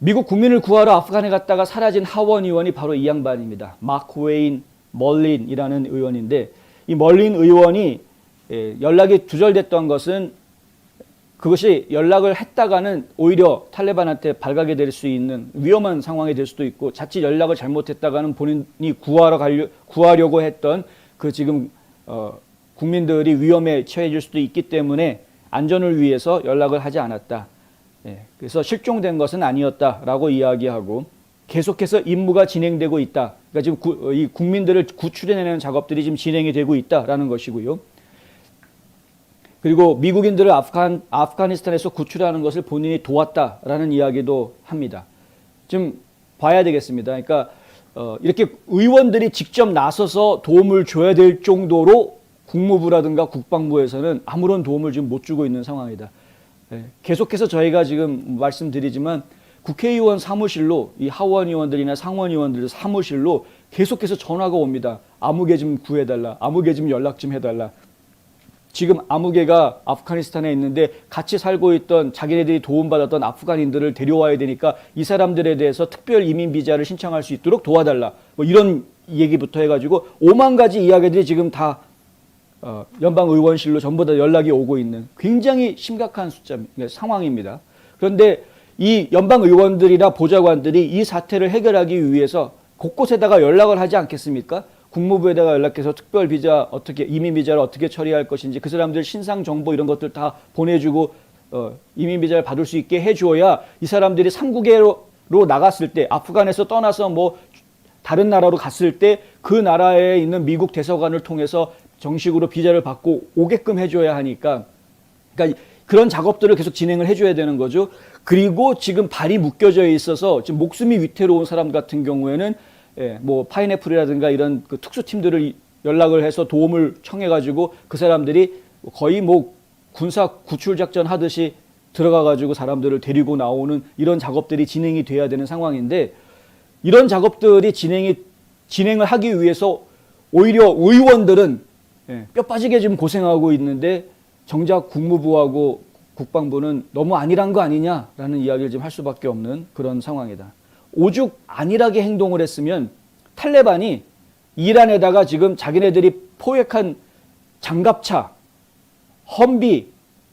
미국 국민을 구하러 아프간에 갔다가 사라진 하원 의원이 바로 이 양반입니다. 마크 웨인 멀린이라는 의원인데, 이 멀린 의원이 연락이 두절됐던 것은 그것이 연락을 했다가는 오히려 탈레반한테 발각이 될 수 있는 위험한 상황이 될 수도 있고, 자칫 연락을 잘못했다가는 본인이 구하려고 했던 그 지금 국민들이 위험에 처해질 수도 있기 때문에 안전을 위해서 연락을 하지 않았다. 그래서 실종된 것은 아니었다라고 이야기하고, 계속해서 임무가 진행되고 있다. 그러니까 지금 이 국민들을 구출해내는 작업들이 지금 진행이 되고 있다라는 것이고요. 그리고 미국인들을 아프가니스탄에서 구출하는 것을 본인이 도왔다라는 이야기도 합니다. 좀 봐야 되겠습니다. 그러니까 이렇게 의원들이 직접 나서서 도움을 줘야 될 정도로 국무부라든가 국방부에서는 아무런 도움을 지금 못 주고 있는 상황이다. 계속해서 저희가 지금 말씀드리지만 국회의원 사무실로, 이 하원 의원들이나 상원 의원들 사무실로 계속해서 전화가 옵니다. 아무개 좀 구해달라. 아무개 좀 연락 좀 해달라. 지금 아무개가 아프가니스탄에 있는데 같이 살고 있던 자기네들이 도움받았던 아프간인들을 데려와야 되니까 이 사람들에 대해서 특별 이민 비자를 신청할 수 있도록 도와달라. 뭐 이런 얘기부터 해가지고 5만 가지 이야기들이 지금 다 연방 의원실로 전부 다 연락이 오고 있는 굉장히 심각한 상황입니다. 그런데 이 연방 의원들이나 보좌관들이 이 사태를 해결하기 위해서 곳곳에다가 연락을 하지 않겠습니까? 국무부에다가 연락해서 특별 비자 어떻게, 이민 비자를 어떻게 처리할 것인지 그 사람들 신상 정보 이런 것들 다 보내주고 이민 비자를 받을 수 있게 해주어야 이 사람들이 삼국해로 나갔을 때, 아프간에서 떠나서 뭐 다른 나라로 갔을 때 그 나라에 있는 미국 대사관을 통해서 정식으로 비자를 받고 오게끔 해줘야 하니까, 그러니까 그런 작업들을 계속 진행을 해줘야 되는 거죠. 그리고 지금 발이 묶여져 있어서 지금 목숨이 위태로운 사람 같은 경우에는 뭐 파인애플이라든가 이런 그 특수팀들을 연락을 해서 도움을 청해가지고 그 사람들이 거의 뭐 군사 구출 작전 하듯이 들어가가지고 사람들을 데리고 나오는 이런 작업들이 진행이 돼야 되는 상황인데, 이런 작업들이 진행을 하기 위해서 오히려 의원들은 뼈 빠지게 지금 고생하고 있는데 정작 국무부하고 국방부는 너무 안일한 거 아니냐라는 이야기를 좀 할 수밖에 없는 그런 상황이다. 오죽 안일하게 행동을 했으면 탈레반이 이란에다가 지금 자기네들이 포획한 장갑차, 험비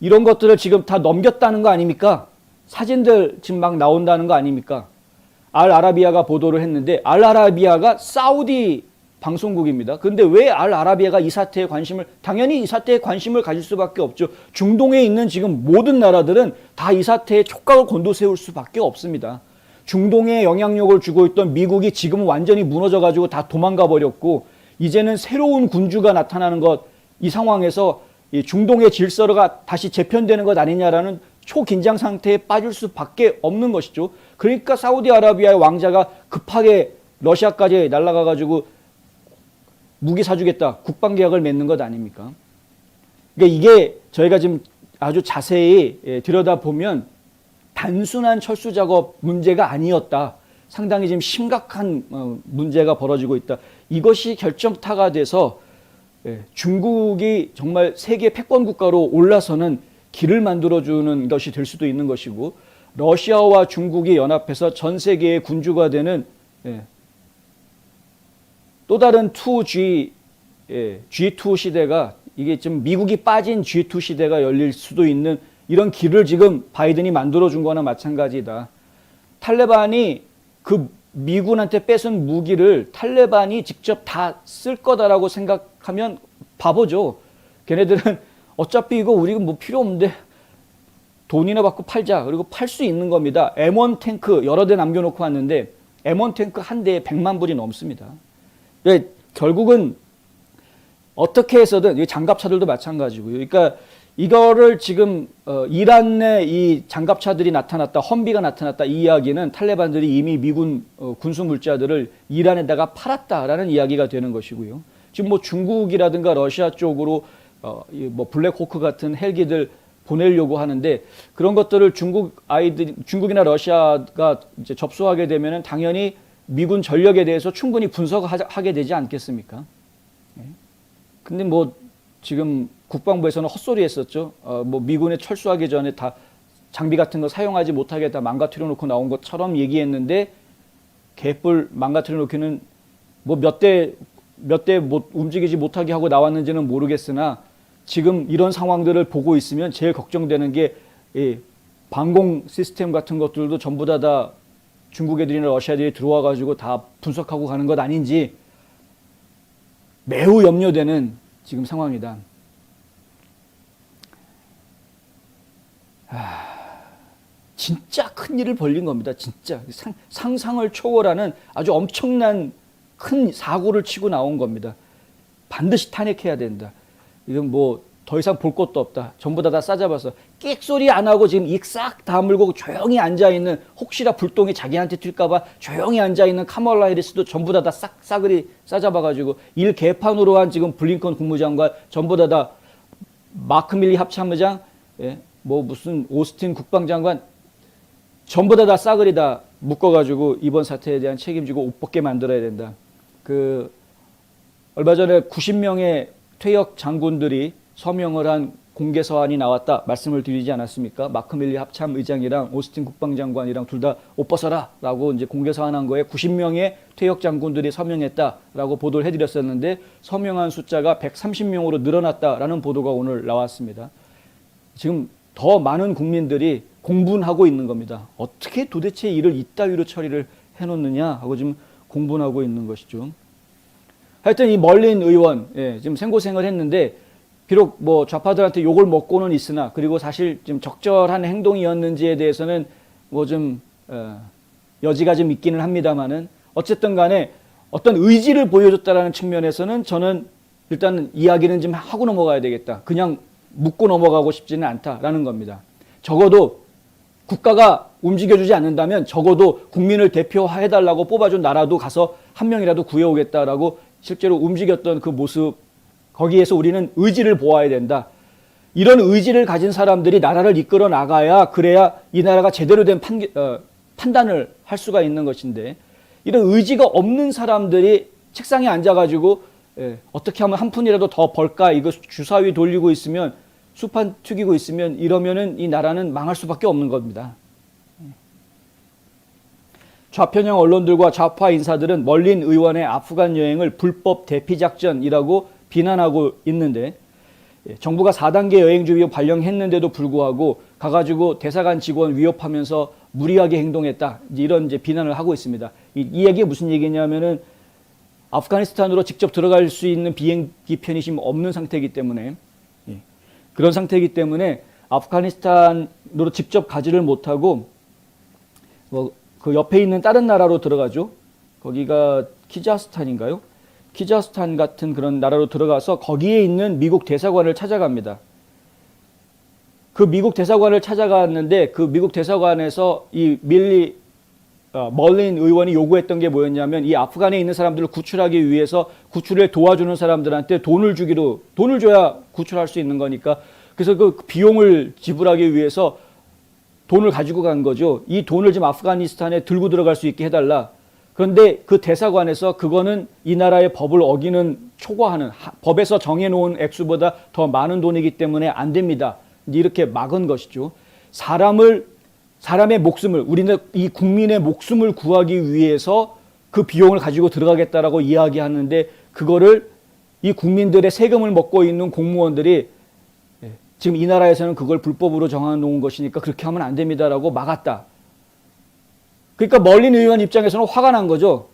이런 것들을 지금 다 넘겼다는 거 아닙니까? 사진들 지금 막 나온다는 거 아닙니까? 알아라비아가 보도를 했는데, 알아라비아가 사우디 방송국입니다. 그런데 왜 알아라비아가 이 사태에 당연히 이 사태에 관심을 가질 수밖에 없죠. 중동에 있는 지금 모든 나라들은 다 이 사태에 촉각을 곤두세울 수밖에 없습니다. 중동에 영향력을 주고 있던 미국이 지금은 완전히 무너져가지고 다 도망가 버렸고, 이제는 새로운 군주가 나타나는 것, 이 상황에서 이 중동의 질서가 다시 재편되는 것 아니냐라는 초긴장 상태에 빠질 수밖에 없는 것이죠. 그러니까 사우디아라비아의 왕자가 급하게 러시아까지 날아가가지고 무기 사주겠다, 국방계약을 맺는 것 아닙니까? 그러니까 이게 저희가 지금 아주 자세히 들여다보면 단순한 철수 작업 문제가 아니었다. 상당히 지금 심각한 문제가 벌어지고 있다. 이것이 결정타가 돼서 중국이 정말 세계 패권 국가로 올라서는 길을 만들어주는 것이 될 수도 있는 것이고, 러시아와 중국이 연합해서 전 세계의 군주가 되는 또 다른 2G, G2 시대가, 이게 좀 미국이 빠진 G2 시대가 열릴 수도 있는 이런 길을 지금 바이든이 만들어준 거나 마찬가지다. 탈레반이 그 미군한테 뺏은 무기를 탈레반이 직접 다 쓸 거다라고 생각하면 바보죠. 걔네들은 어차피 이거 우리가 뭐 필요 없는데 돈이나 받고 팔자. 그리고 팔 수 있는 겁니다. M1 탱크 여러 대 남겨놓고 왔는데 M1 탱크 한 대에 100만 불이 넘습니다. 결국은 어떻게 해서든, 장갑차들도 마찬가지고요. 그러니까 이거를 지금 이란의 이 장갑차들이 나타났다, 험비가 나타났다, 이 이야기는 탈레반들이 이미 미군 군수 물자들을 이란에다가 팔았다라는 이야기가 되는 것이고요. 지금 뭐 중국이라든가 러시아 쪽으로 뭐 블랙호크 같은 헬기들 보내려고 하는데, 그런 것들을 중국이나 러시아가 이제 접수하게 되면은 당연히 미군 전력에 대해서 충분히 분석하게 되지 않겠습니까? 근데 뭐 지금 국방부에서는 헛소리 했었죠. 뭐 미군에 철수하기 전에 다 장비 같은 거 사용하지 못하게 다 망가뜨려 놓고 나온 것처럼 얘기했는데 개뿔 망가뜨려 놓기는 뭐 몇 대 못 움직이지 못하게 하고 나왔는지는 모르겠으나 지금 이런 상황들을 보고 있으면 제일 걱정되는 게 방공 시스템 같은 것들도 전부 다 중국 애들이나 러시아 애들이 들어와 가지고 다 분석하고 가는 것 아닌지 매우 염려되는 지금 상황이다. 진짜 큰 일을 벌린 겁니다. 진짜 상상을 초월하는 아주 엄청난 큰 사고를 치고 나온 겁니다. 반드시 탄핵해야 된다. 이건 뭐 더 이상 볼 것도 없다. 전부 다 싸잡아서 끽소리 안 하고 지금 입 싹 다물고 조용히 앉아있는, 혹시나 불똥이 자기한테 튈까봐 조용히 앉아있는 카멀라 해리스도 전부 다 싸그리 싸잡아가지고 일 개판으로 한 지금 블링컨 국무장관, 전부 다 마크 밀리 합참의장, 뭐 무슨 오스틴 국방장관 전부 다 싸그리 다 묶어가지고 이번 사태에 대한 책임지고 옷 벗게 만들어야 된다. 얼마 전에 90명의 퇴역 장군들이 서명을 한 공개 서한이 나왔다 말씀을 드리지 않았습니까? 마크 밀리 합참 의장이랑 오스틴 국방장관이랑 둘 다 옷 벗어라 라고 이제 공개 서한 한 거에 90명의 퇴역 장군들이 서명했다라고 보도를 해드렸었는데 서명한 숫자가 130명으로 늘어났다라는 보도가 오늘 나왔습니다. 지금 더 많은 국민들이 공분하고 있는 겁니다. 어떻게 도대체 이를 이따위로 처리를 해놓느냐 하고 지금 공분하고 있는 것이죠. 하여튼 이 멀린 의원, 지금 생고생을 했는데 비록 뭐 좌파들한테 욕을 먹고는 있으나, 그리고 사실 좀 적절한 행동이었는지에 대해서는 뭐 좀 여지가 좀 있기는 합니다만은 어쨌든 간에 어떤 의지를 보여줬다라는 측면에서는 저는 일단 이야기는 좀 하고 넘어가야 되겠다. 그냥 묻고 넘어가고 싶지는 않다라는 겁니다. 적어도 국가가 움직여주지 않는다면 적어도 국민을 대표해달라고 뽑아준 나라도 가서 한 명이라도 구해오겠다라고 실제로 움직였던 그 모습, 거기에서 우리는 의지를 보아야 된다. 이런 의지를 가진 사람들이 나라를 이끌어 나가야, 그래야 이 나라가 제대로 된 판단을 할 수가 있는 것인데, 이런 의지가 없는 사람들이 책상에 앉아가지고 어떻게 하면 한 푼이라도 더 벌까 이거 주사위 돌리고 있으면, 수판 튀기고 있으면, 이러면은 이 나라는 망할 수밖에 없는 겁니다. 좌편향 언론들과 좌파 인사들은 멀린 의원의 아프간 여행을 불법 대피작전이라고 비난하고 있는데, 정부가 4단계 여행주 위협 발령했는데도 불구하고 가가지고 대사관 직원 위협하면서 무리하게 행동했다, 이런 이제 비난을 하고 있습니다. 이 얘기가 무슨 얘기냐면은 아프가니스탄으로 직접 들어갈 수 있는 비행기 편의심 없는 상태이기 때문에, 그런 상태이기 때문에 아프가니스탄으로 직접 가지를 못하고 뭐 그 옆에 있는 다른 나라로 들어가죠. 거기가 키자스탄인가요? 키자스탄 같은 그런 나라로 들어가서 거기에 있는 미국 대사관을 찾아갑니다. 그 미국 대사관을 찾아갔는데 그 미국 대사관에서 이 멀린 의원이 요구했던 게 뭐였냐면, 이 아프간에 있는 사람들을 구출하기 위해서 구출에 도와주는 사람들한테 돈을 줘야 구출할 수 있는 거니까, 그래서 그 비용을 지불하기 위해서 돈을 가지고 간 거죠. 이 돈을 지금 아프가니스탄에 들고 들어갈 수 있게 해달라. 그런데 그 대사관에서 그거는 이 나라의 법을 어기는, 초과하는, 법에서 정해놓은 액수보다 더 많은 돈이기 때문에 안 됩니다. 이렇게 막은 것이죠. 사람의 목숨을, 우리는 이 국민의 목숨을 구하기 위해서 그 비용을 가지고 들어가겠다라고 이야기하는데, 그거를 이 국민들의 세금을 먹고 있는 공무원들이 지금 이 나라에서는 그걸 불법으로 정해놓은 것이니까 그렇게 하면 안 됩니다라고 막았다. 그러니까 멀린 의원 입장에서는 화가 난 거죠.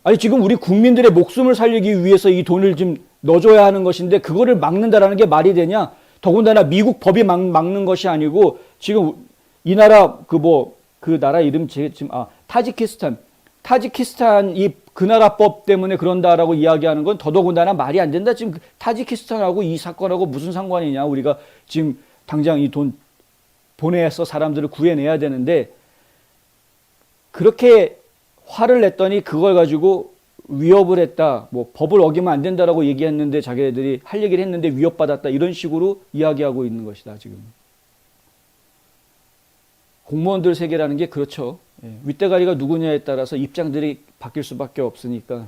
아니 지금 우리 국민들의 목숨을 살리기 위해서 이 돈을 좀 넣어줘야 하는 것인데 그거를 막는다라는 게 말이 되냐. 더군다나 미국 법이 막는 것이 아니고, 지금 이 나라 그 나라 이름 지금 타지키스탄이 그 나라 법 때문에 그런다라고 이야기하는 건 더더군다나 말이 안 된다. 지금 타지키스탄하고 이 사건하고 무슨 상관이냐. 우리가 지금 당장 이 돈 보내서 사람들을 구해내야 되는데, 그렇게 화를 냈더니 그걸 가지고 위협을 했다. 뭐 법을 어기면 안 된다라고 얘기했는데 자기들이 할 얘기를 했는데 위협받았다. 이런 식으로 이야기하고 있는 것이다, 지금. 공무원들 세계라는 게 그렇죠. 윗대가리가 누구냐에 따라서 입장들이 바뀔 수밖에 없으니까.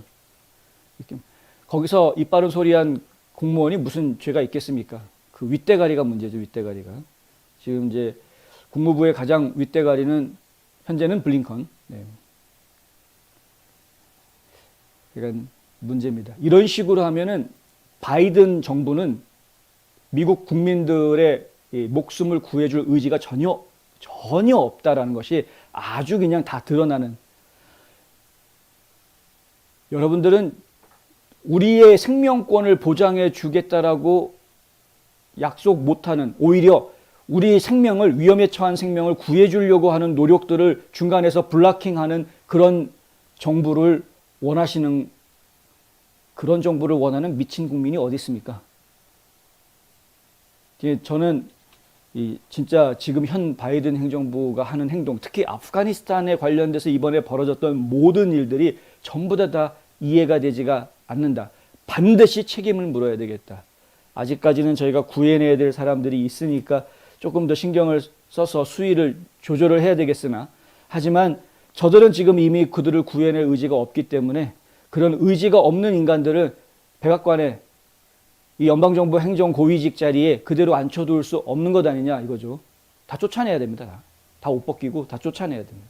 거기서 입 바른 소리한 공무원이 무슨 죄가 있겠습니까? 그 윗대가리가 문제죠, 윗대가리가. 지금 이제 국무부의 가장 윗대가리는 현재는 블링컨. 네. 그러니까 문제입니다. 이런 식으로 하면은 바이든 정부는 미국 국민들의 이 목숨을 구해줄 의지가 전혀 없다라는 것이 아주 그냥 다 드러나는. 여러분들은 우리의 생명권을 보장해 주겠다라고 약속 못하는, 오히려 우리 생명을, 위험에 처한 생명을 구해주려고 하는 노력들을 중간에서 블락킹하는 그런 정부를 원하시는, 그런 정부를 원하는 미친 국민이 어디 있습니까? 저는 진짜 지금 현 바이든 행정부가 하는 행동, 특히 아프가니스탄에 관련돼서 이번에 벌어졌던 모든 일들이 전부 다 이해가 되지가 않는다. 반드시 책임을 물어야 되겠다. 아직까지는 저희가 구해내야 될 사람들이 있으니까 조금 더 신경을 써서 수위를 조절을 해야 되겠으나, 하지만 저들은 지금 이미 그들을 구해낼 의지가 없기 때문에 그런 의지가 없는 인간들을 백악관에, 이 연방정부 행정고위직 자리에 그대로 앉혀둘 수 없는 것 아니냐 이거죠. 다 쫓아내야 됩니다. 다 옷 벗기고 다 쫓아내야 됩니다.